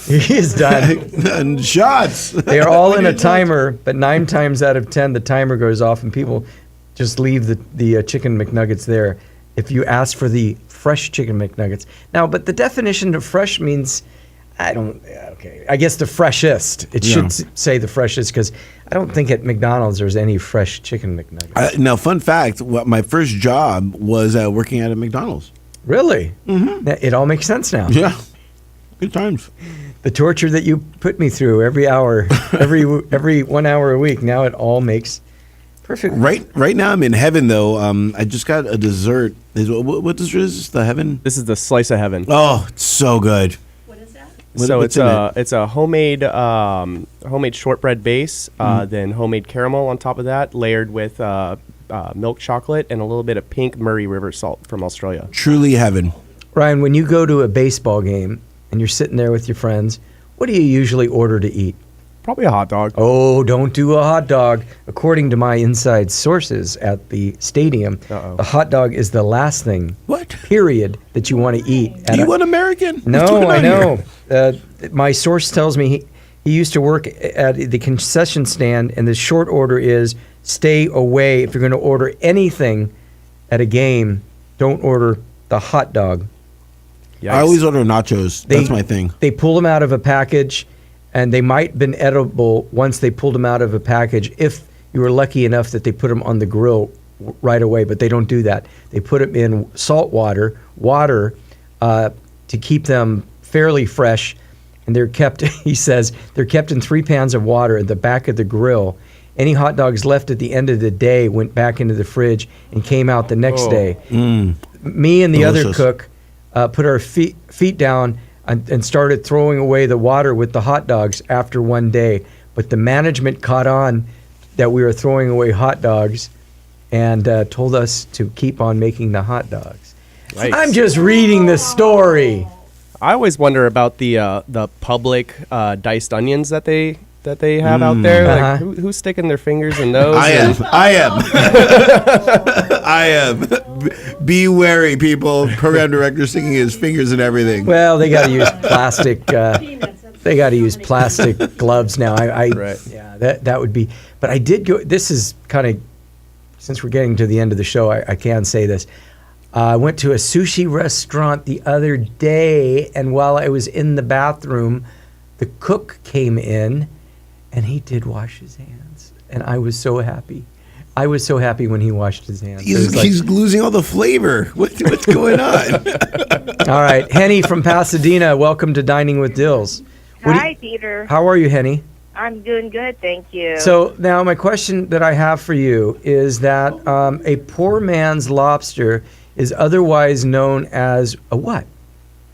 He is done. And shots. They are all in a timer, but 9 times out of 10, the timer goes off and people just leave the chicken McNuggets there. If you ask for the fresh chicken McNuggets. Now, but the definition of fresh means, I guess the freshest. It should say the freshest because I don't think at McDonald's there's any fresh chicken McNuggets. Now, fun fact, my first job was working at a McDonald's. Really? Mm-hmm. It all makes sense now. Yeah. Good times. The torture that you put me through every hour, every 1 hour a week, now it all makes perfect. Right now I'm in heaven, though. I just got a dessert. What dessert is this? The heaven? This is the slice of heaven. Oh, it's so good. What is that? So it's a homemade shortbread base, then homemade caramel on top of that, layered with milk chocolate and a little bit of pink Murray River salt from Australia. Truly heaven. Ryan, when you go to a baseball game and you're sitting there with your friends, what do you usually order to eat? Probably a hot dog. Oh, don't do a hot dog. According to my inside sources at the stadium, the hot dog is the last thing, period, that you want to eat. Do you want American? No, I know. My source tells me he used to work at the concession stand, and the short order is stay away. If you're going to order anything at a game, don't order the hot dog. Yikes. I always order nachos. That's my thing. They pull them out of a package, and they might have been edible once they pulled them out of a package if you were lucky enough that they put them on the grill right away, but they don't do that. They put them in salt water to keep them fairly fresh, and they're kept, he says, they're kept in 3 pans of water at the back of the grill. Any hot dogs left at the end of the day went back into the fridge and came out the next day. Me and the other cook put our feet down and started throwing away the water with the hot dogs after one day. But the management caught on that we were throwing away hot dogs and told us to keep on making the hot dogs. Nice. I'm just reading the story. I always wonder about the public diced onions that they have out there. Like who's sticking their fingers in those? I am. Be wary, people. Program director sticking his fingers in everything. Well, they got to use plastic. They got to use plastic gloves now. Yeah, that would be. But I did go. This is kind of, since we're getting to the end of the show, I can say this. I went to a sushi restaurant the other day, and while I was in the bathroom, the cook came in, and he did wash his hands, and I was so happy. I was so happy when he washed his hands. He's losing all the flavor. What's going on? All right, Henny from Pasadena, welcome to Dining with Dills. Hi, Peter. How are you, Henny? I'm doing good, thank you. So now my question that I have for you is that a poor man's lobster is otherwise known as a what?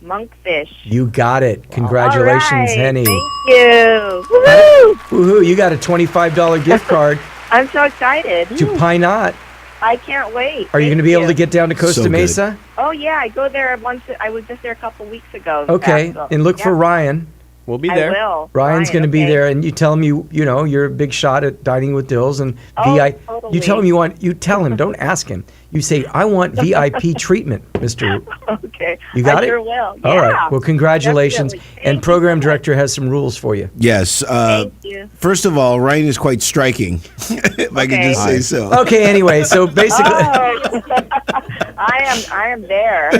Monkfish. You got it. Congratulations, all right, Henny. Thank you. Woohoo! Woohoo! You got a $25 gift card. I'm so excited. To Pine Knot. I can't wait. Are you going to be able to get down to Costa Mesa? Oh yeah, I go there once. I was just there a couple weeks ago. Okay, and look for Ryan. We'll be there. I will. Ryan's going to be there, and you tell him you know you're a big shot at Dining with Dills and VIP. Totally. You tell him you tell him. Don't ask him. You say I want VIP treatment, Mr. Okay. You got I it? sure will. All right. Well, congratulations. And program director has some rules for you. Yes. Thank you. First of all, Ryan is quite striking, if I could just say so. Okay. Anyway, so basically, I am there.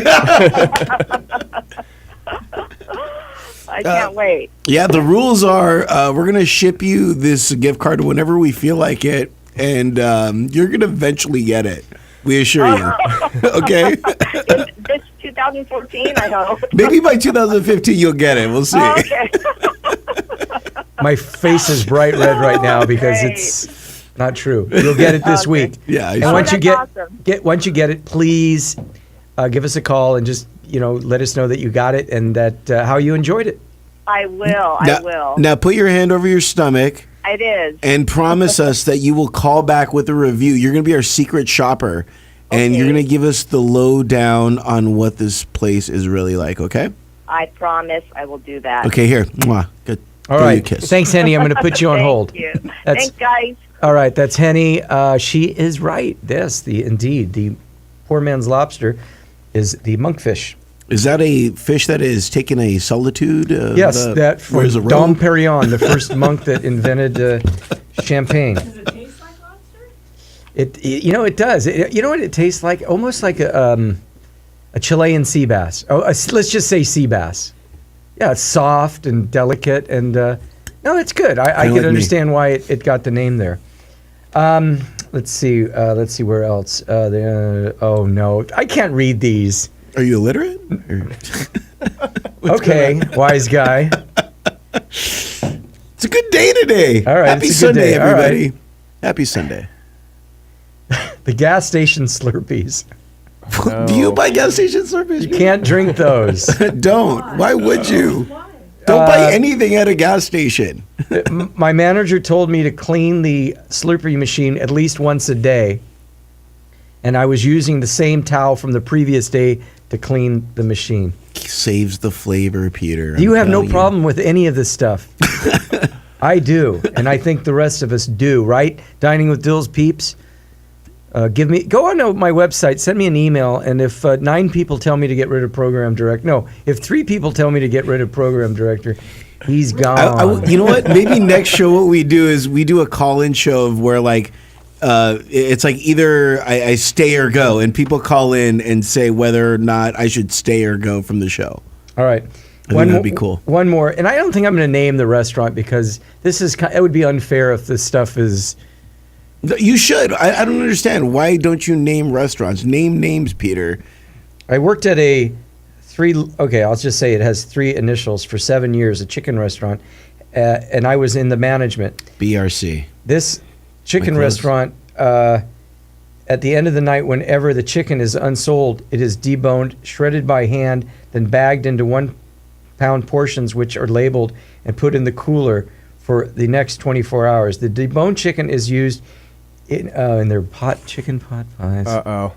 I can't wait. Yeah, the rules are we're going to ship you this gift card whenever we feel like it. and you're gonna eventually get it. We assure you. Okay. This 2014, I hope. Maybe by 2015 you'll get it. We'll see. Oh, okay. My face is bright red right now because it's not true. You'll get it this week. Yeah. And once you awesome. once you get it, please give us a call and just let us know that you got it and that how you enjoyed it. I will. I will. Now put your hand over your stomach. It is. And promise us that you will call back with a review. You're going to be our secret shopper, and you're going to give us the lowdown on what this place is really like, okay? I promise I will do that. Okay, here. Mwah. Good. All Give right. you a kiss. Thanks, Henny. I'm going to put you on hold. Thank you. That's- Thanks, guys. All right, that's Henny. She is right. The poor man's lobster is the monkfish. Is that a fish that is taking a solitude? Yes, that from wears a robe? Dom Perignon, the first monk that invented champagne. Does it taste like lobster? It does. You know what it tastes like? Almost like a Chilean sea bass. Let's just say sea bass. Yeah, it's soft and delicate, and no, it's good. I can understand why it got the name there. Let's see. Let's see where else. Oh no, I can't read these. Are you illiterate? Okay, wise guy. It's a good day today. All right, Happy it's a good Sunday, day. All everybody. right. Happy Sunday. The gas station Slurpees. Do you buy gas station Slurpees? You can't drink those. Don't. Why would you? Don't buy anything at a gas station. My manager told me to clean the Slurpee machine at least once a day. And I was using the same towel from the previous day to clean the machine. Saves the flavor, Peter. You have no problem with any of this stuff. I do, and I think the rest of us do, right? Dining with Dills peeps. Go on my website, send me an email, and if 9 people tell me to get rid of program director, if 3 people tell me to get rid of program director, he's gone. You know what? Maybe next show what we do is we do a call-in show of where it's like either I stay or go, and people call in and say whether or not I should stay or go from the show. All right. I think that'd be cool. One more, and I don't think I'm going to name the restaurant because it would be unfair if this stuff is... You should. I don't understand. Why don't you name restaurants? Name names, Peter. I worked at I'll just say it has 3 initials for 7 years, a chicken restaurant, and I was in the management. BRC. This chicken restaurant, at the end of the night, whenever the chicken is unsold, it is deboned, shredded by hand, then bagged into 1-pound portions, which are labeled and put in the cooler for the next 24 hours. The deboned chicken is used in their chicken pot pies.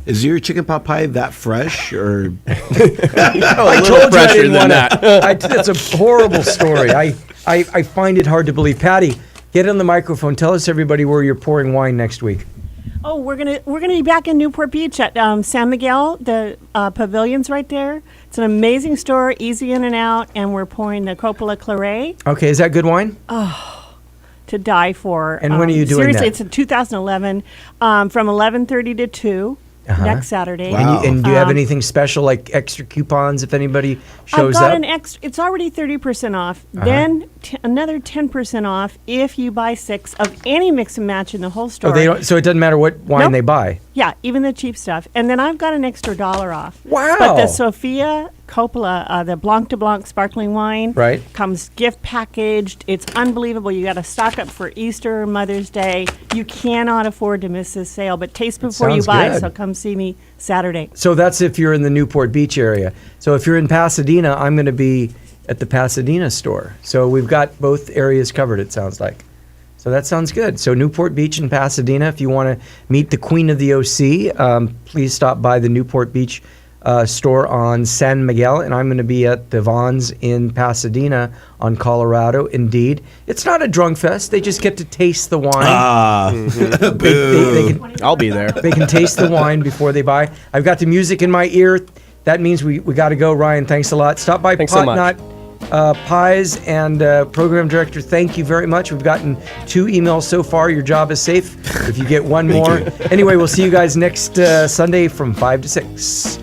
Is your chicken pot pie that fresh, or? I told you I didn't want that. That's a horrible story. I find it hard to believe. Patty, get on the microphone. Tell us, everybody, where you're pouring wine next week. Oh, we're gonna be back in Newport Beach at San Miguel. The pavilion's right there. It's an amazing store, easy in and out, and we're pouring the Coppola Claret. Okay, is that good wine? Oh, to die for. And when are you doing seriously, that? it's in 2011, from 11:30 to 2 next Saturday. Wow. And do you have anything special, like extra coupons if anybody shows I've got up? it's already 30% off. Then another 10% off if you buy 6 of any mix and match in the whole store. So it doesn't matter what wine they buy? Yeah, even the cheap stuff. And then I've got an extra $1 off. Wow. But the Sophia Coppola, the Blanc de Blanc sparkling wine, comes gift packaged. It's unbelievable. You got to stock up for Easter, Mother's Day. You cannot afford to miss this sale, but taste before you buy. Good. So come see me Saturday. So that's if you're in the Newport Beach area. So if you're in Pasadena, I'm going to be at the Pasadena store. So we've got both areas covered, it sounds like. So that sounds good. So Newport Beach and Pasadena, if you want to meet the Queen of the OC, please stop by the Newport Beach store on San Miguel, and I'm going to be at the Vons in Pasadena on Colorado. Indeed, it's not a drunk fest. They just get to taste the wine. I'll be there. They can taste the wine before they buy. I've got the music in my ear. That means we got to go. Ryan, thanks a lot. Stop by Pot Knot Pies, and Program Director, thank you very much. We've gotten 2 emails so far. Your job is safe. If you get one more. Anyway, we'll see you guys next Sunday from 5 to 6.